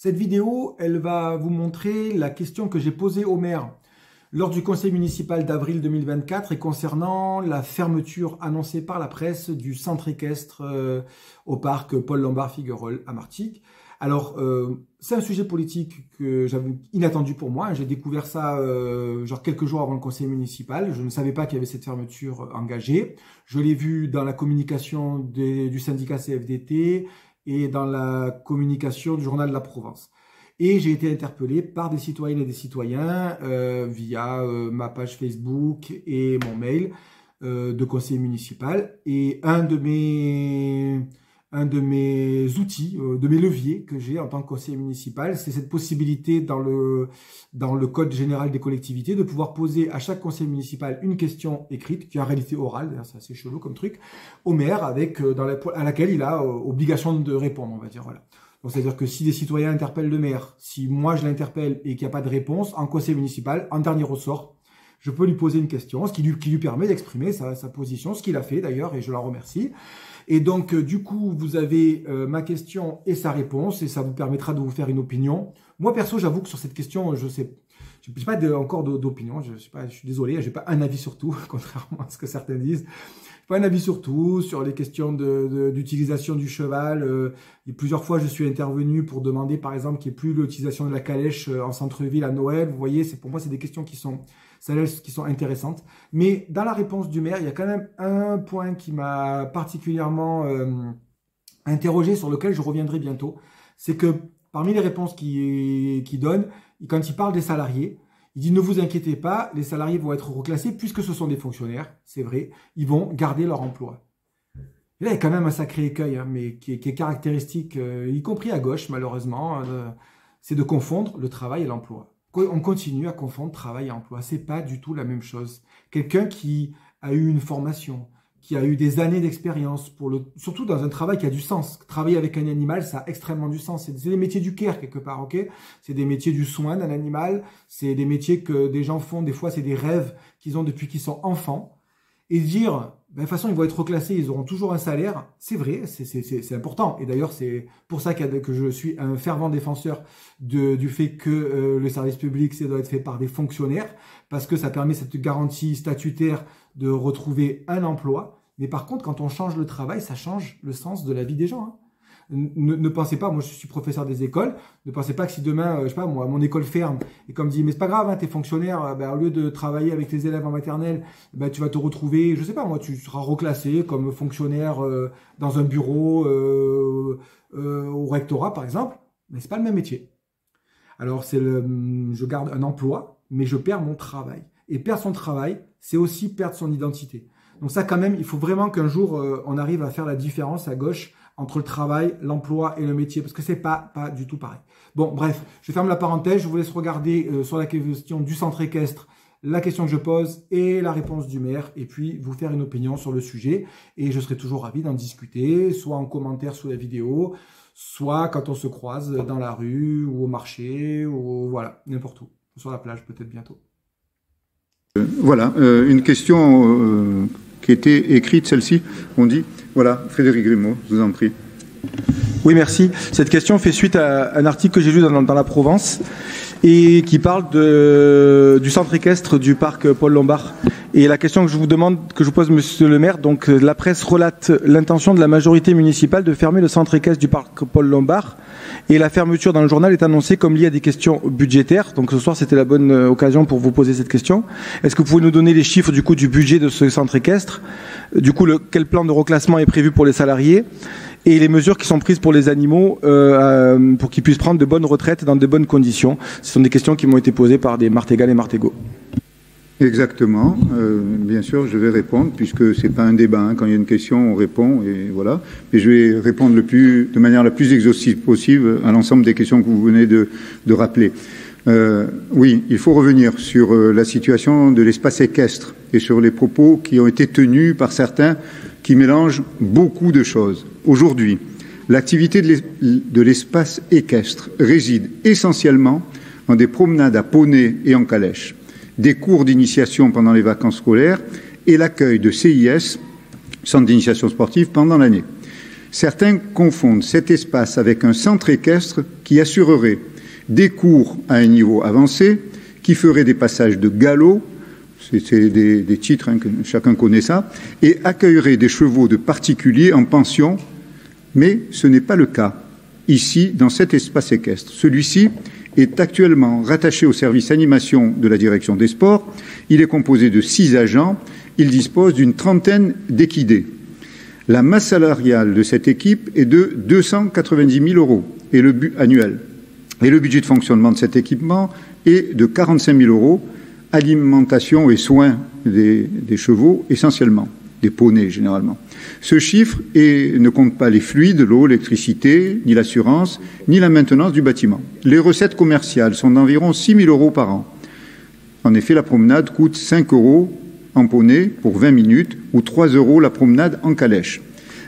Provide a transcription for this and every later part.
Cette vidéo, elle va vous montrer la question que j'ai posée au maire lors du conseil municipal d'avril 2024 et concernant la fermeture annoncée par la presse du centre équestre au parc Paul-Lombard-Figuerolles à Martigues. Alors, c'est un sujet politique que j'avais inattendu pour moi. J'ai découvert ça genre quelques jours avant le conseil municipal. Je ne savais pas qu'il y avait cette fermeture engagée. Je l'ai vu dans la communication du syndicat CFDT et dans la communication du journal de la Provence. Et j'ai été interpellé par des citoyennes et des citoyens via ma page Facebook et mon mail de conseiller municipal. Et un de mes outils, de mes leviers que j'ai en tant que conseiller municipal, c'est cette possibilité dans le code général des collectivités de pouvoir poser à chaque conseiller municipal une question écrite, qui est en réalité orale, d'ailleurs c'est assez chelou comme truc, au maire, à laquelle il a obligation de répondre, on va dire, voilà. Donc c'est-à-dire que si des citoyens interpellent le maire, si moi je l'interpelle et qu'il n'y a pas de réponse, en conseil municipal, en dernier ressort, je peux lui poser une question, ce qui lui permet d'exprimer sa position, ce qu'il a fait d'ailleurs, et je l'en remercie. Et donc, du coup, vous avez ma question et sa réponse, et ça vous permettra de vous faire une opinion. Moi, perso, j'avoue que sur cette question, je n'ai pas encore d'opinion. Je suis désolé, je n'ai pas un avis sur tout, contrairement à ce que certains disent. Pas un avis sur tout, sur les questions d'utilisation du cheval. Et plusieurs fois, je suis intervenu pour demander, par exemple, qu'il n'y ait plus l'utilisation de la calèche en centre-ville à Noël. Vous voyez, pour moi, c'est des questions qui sont intéressantes. Mais dans la réponse du maire, il y a quand même un point qui m'a particulièrement interrogé, sur lequel je reviendrai bientôt. C'est que parmi les réponses qu'il donne, quand il parle des salariés, il dit « Ne vous inquiétez pas, les salariés vont être reclassés puisque ce sont des fonctionnaires, c'est vrai, ils vont garder leur emploi. » Et là, il y a quand même un sacré écueil, hein, mais qui est caractéristique, y compris à gauche, malheureusement, c'est de confondre le travail et l'emploi. On continue à confondre travail et emploi. C'est pas du tout la même chose. Quelqu'un qui a eu une formation, qui a eu des années d'expérience, surtout dans un travail qui a du sens. Travailler avec un animal, ça a extrêmement du sens. C'est des métiers du care quelque part, ok? C'est des métiers du soin d'un animal. C'est des métiers que des gens font. Des fois, c'est des rêves qu'ils ont depuis qu'ils sont enfants. Et dire, de toute façon, ils vont être reclassés, ils auront toujours un salaire. C'est vrai, c'est important. Et d'ailleurs, c'est pour ça que je suis un fervent défenseur du fait que le service public, ça doit être fait par des fonctionnaires, parce que ça permet cette garantie statutaire de retrouver un emploi. Mais par contre, quand on change le travail, ça change le sens de la vie des gens, hein. Ne pensez pas, moi je suis professeur des écoles, ne pensez pas que si demain, je sais pas moi, mon école ferme, et comme dit, mais c'est pas grave, hein, t'es fonctionnaire, au lieu de travailler avec tes élèves en maternelle, tu vas te retrouver, je sais pas moi, tu seras reclassé comme fonctionnaire dans un bureau au rectorat par exemple, mais c'est pas le même métier. Alors je garde un emploi, mais je perds mon travail. Et perdre son travail, c'est aussi perdre son identité. Donc ça quand même, il faut vraiment qu'un jour on arrive à faire la différence à gauche entre le travail, l'emploi et le métier, parce que c'est pas du tout pareil. Bon, bref, je ferme la parenthèse, je vous laisse regarder sur la question du centre équestre, la question que je pose et la réponse du maire, et puis vous faire une opinion sur le sujet, et je serai toujours ravi d'en discuter, soit en commentaire sous la vidéo, soit quand on se croise dans la rue, ou au marché, ou voilà, n'importe où, sur la plage peut-être bientôt. Voilà, une question qui était écrite, celle-ci, on dit, voilà, Frédéric Grimaud, je vous en prie. Oui, merci. Cette question fait suite à un article que j'ai lu dans la Provence et qui parle du centre équestre du parc Paul-Lombard. Et la question que je vous pose, monsieur le maire, donc la presse relate l'intention de la majorité municipale de fermer le centre équestre du parc Paul-Lombard. Et la fermeture dans le journal est annoncée comme liée à des questions budgétaires. Donc ce soir, c'était la bonne occasion pour vous poser cette question. Est-ce que vous pouvez nous donner les chiffres du coup du budget de ce centre équestre? Du coup, quel plan de reclassement est prévu pour les salariés? Et les mesures qui sont prises pour les animaux pour qu'ils puissent prendre de bonnes retraites dans de bonnes conditions. Ce sont des questions qui m'ont été posées par des martégales et martégots. Exactement. Bien sûr, je vais répondre, puisque c'est pas un débat, hein. Quand il y a une question, on répond, et voilà. Mais je vais répondre de manière la plus exhaustive possible à l'ensemble des questions que vous venez de rappeler. Oui, il faut revenir sur la situation de l'espace équestre et sur les propos qui ont été tenus par certains qui mélangent beaucoup de choses. Aujourd'hui, l'activité de l'espace équestre réside essentiellement dans des promenades à poney et en calèche, des cours d'initiation pendant les vacances scolaires et l'accueil de CIS, centre d'initiation sportive, pendant l'année. Certains confondent cet espace avec un centre équestre qui assurerait des cours à un niveau avancé, qui ferait des passages de galop, c'est des titres, hein, que chacun connaît ça, et accueillerait des chevaux de particuliers en pension, mais ce n'est pas le cas ici, dans cet espace équestre. Celui-ci est actuellement rattaché au service animation de la direction des sports. Il est composé de 6 agents. Il dispose d'une trentaine d'équidés. La masse salariale de cette équipe est de 290 000 € annuels. Et le budget de fonctionnement de cet équipement est de 45 000 €, alimentation et soins des chevaux essentiellement, des poneys généralement. Ce chiffre ne compte pas les fluides, l'eau, l'électricité, ni l'assurance, ni la maintenance du bâtiment. Les recettes commerciales sont d'environ 6 000 € par an. En effet, la promenade coûte 5 € en poney pour 20 minutes ou 3 € la promenade en calèche.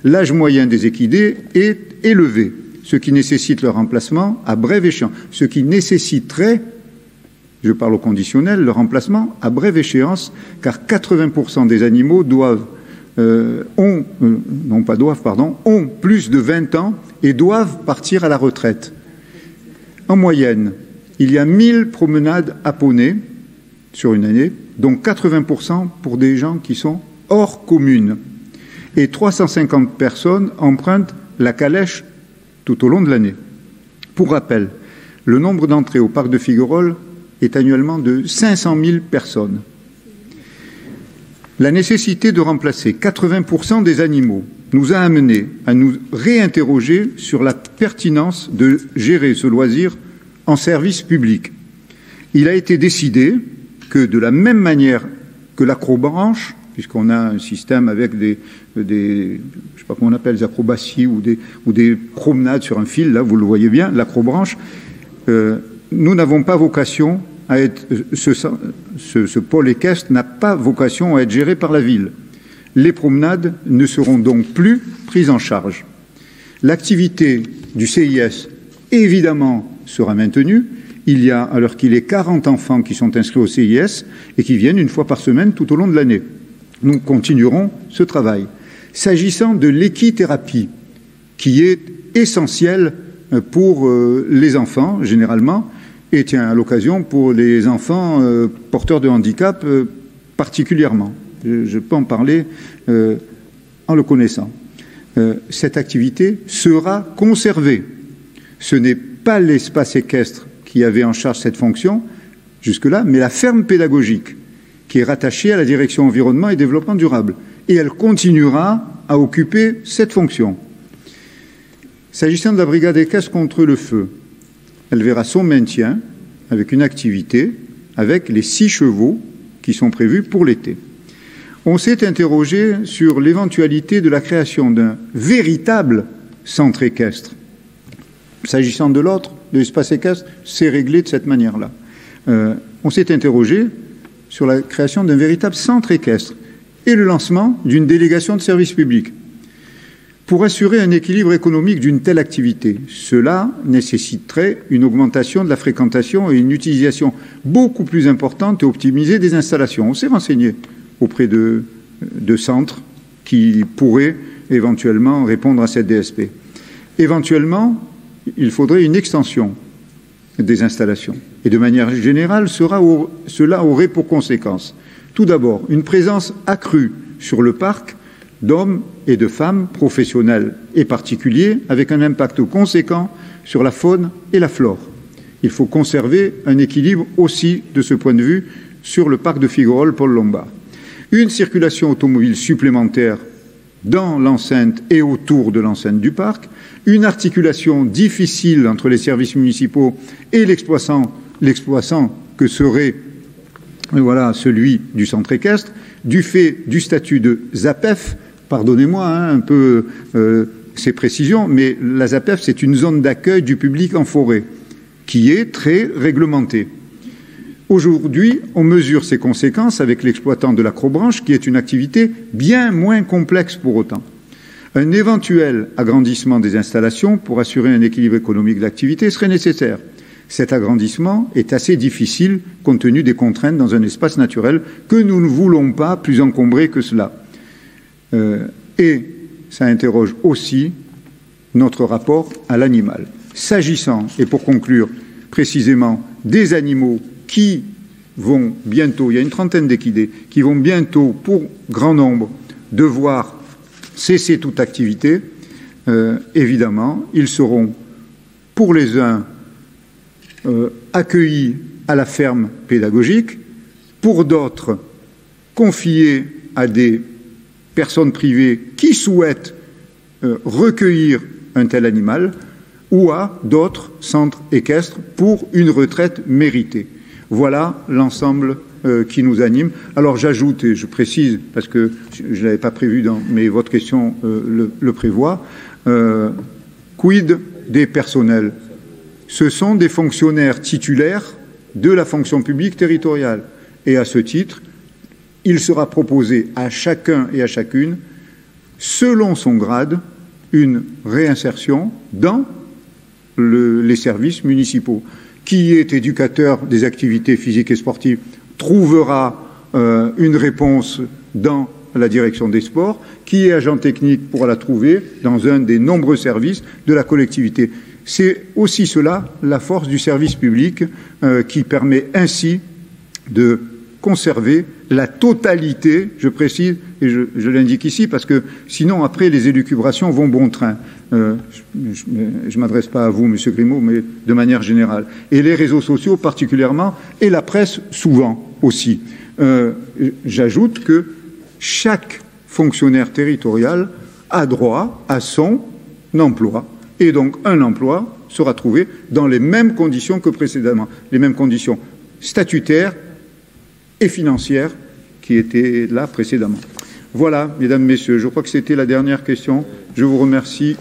L'âge moyen des équidés est élevé, ce qui nécessite leur remplacement à brève échéance, ce qui nécessiterait, je parle au conditionnel, leur remplacement à brève échéance, car 80% des animaux ont plus de 20 ans et doivent partir à la retraite. En moyenne, il y a 1000 promenades à poney sur une année, dont 80% pour des gens qui sont hors commune. Et 350 personnes empruntent la calèche tout au long de l'année. Pour rappel, le nombre d'entrées au parc de Figuerolles est annuellement de 500 000 personnes. La nécessité de remplacer 80% des animaux nous a amenés à nous réinterroger sur la pertinence de gérer ce loisir en service public. Il a été décidé que de la même manière que l'acrobranche, puisqu'on a un système avec je sais pas comment on appelle, des acrobaties ou des promenades sur un fil, là vous le voyez bien, l'acrobranche, nous n'avons pas vocation à être, ce pôle équestre n'a pas vocation à être géré par la ville. Les promenades ne seront donc plus prises en charge. L'activité du CIS, évidemment, sera maintenue. Il y a, alors qu'il est 40 enfants qui sont inscrits au CIS et qui viennent une fois par semaine tout au long de l'année. Nous continuerons ce travail. S'agissant de l'équithérapie, qui est essentielle pour les enfants, généralement, et tiens, à l'occasion, pour les enfants porteurs de handicap particulièrement. Je peux en parler en le connaissant. Cette activité sera conservée. Ce n'est pas l'espace équestre qui avait en charge cette fonction jusque-là, mais la ferme pédagogique qui est rattachée à la direction environnement et développement durable. Et elle continuera à occuper cette fonction. S'agissant de la brigade équestre contre le feu, elle verra son maintien avec une activité avec les 6 chevaux qui sont prévus pour l'été. On s'est interrogé sur l'éventualité de la création d'un véritable centre équestre. S'agissant de l'autre, de l'espace équestre, c'est réglé de cette manière-là. On s'est interrogé sur la création d'un véritable centre équestre et le lancement d'une délégation de service public. Pour assurer un équilibre économique d'une telle activité, cela nécessiterait une augmentation de la fréquentation et une utilisation beaucoup plus importante et optimisée des installations. On s'est renseigné auprès de centres qui pourraient éventuellement répondre à cette DSP. Éventuellement, il faudrait une extension des installations. Et de manière générale, cela aurait pour conséquence, tout d'abord, une présence accrue sur le parc d'hommes et de femmes professionnels et particuliers avec un impact conséquent sur la faune et la flore. Il faut conserver un équilibre aussi de ce point de vue sur le parc de Figuerolles Paul Lombard. Une circulation automobile supplémentaire dans l'enceinte et autour de l'enceinte du parc, une articulation difficile entre les services municipaux et l'exploitant que serait celui du centre équestre, du fait du statut de ZAPEF. Pardonnez-moi un peu ces précisions, mais la ZAPEF, c'est une zone d'accueil du public en forêt qui est très réglementée. Aujourd'hui, on mesure ses conséquences avec l'exploitant de l'acrobranche, qui est une activité bien moins complexe pour autant. Un éventuel agrandissement des installations pour assurer un équilibre économique de l'activité serait nécessaire. Cet agrandissement est assez difficile compte tenu des contraintes dans un espace naturel que nous ne voulons pas plus encombré que cela. Et ça interroge aussi notre rapport à l'animal. S'agissant, et pour conclure précisément, des animaux qui vont bientôt, il y a une trentaine d'équidés, qui vont bientôt, pour grand nombre, devoir cesser toute activité, évidemment, ils seront, pour les uns, accueillis à la ferme pédagogique, pour d'autres, confiés à des personnes privées qui souhaitent recueillir un tel animal, ou à d'autres centres équestres pour une retraite méritée. Voilà l'ensemble qui nous anime. Alors j'ajoute, et je précise, parce que je ne l'avais pas prévu, mais votre question le prévoit, quid des personnels? Ce sont des fonctionnaires titulaires de la fonction publique territoriale. Et à ce titre, il sera proposé à chacun et à chacune, selon son grade, une réinsertion dans les services municipaux. Qui est éducateur des activités physiques et sportives trouvera une réponse dans la direction des sports. Qui est agent technique pourra la trouver dans un des nombreux services de la collectivité. C'est aussi cela, la force du service public, qui permet ainsi de conserver la totalité, je précise, et je l'indique ici, parce que sinon, après, les élucubrations vont bon train. Je ne m'adresse pas à vous, Monsieur Grimaud, mais de manière générale. Et les réseaux sociaux particulièrement, et la presse souvent aussi. J'ajoute que chaque fonctionnaire territorial a droit à son emploi. Et donc, un emploi sera trouvé dans les mêmes conditions que précédemment, les mêmes conditions statutaires et financières qui étaient là précédemment. Voilà, mesdames, messieurs, je crois que c'était la dernière question. Je vous remercie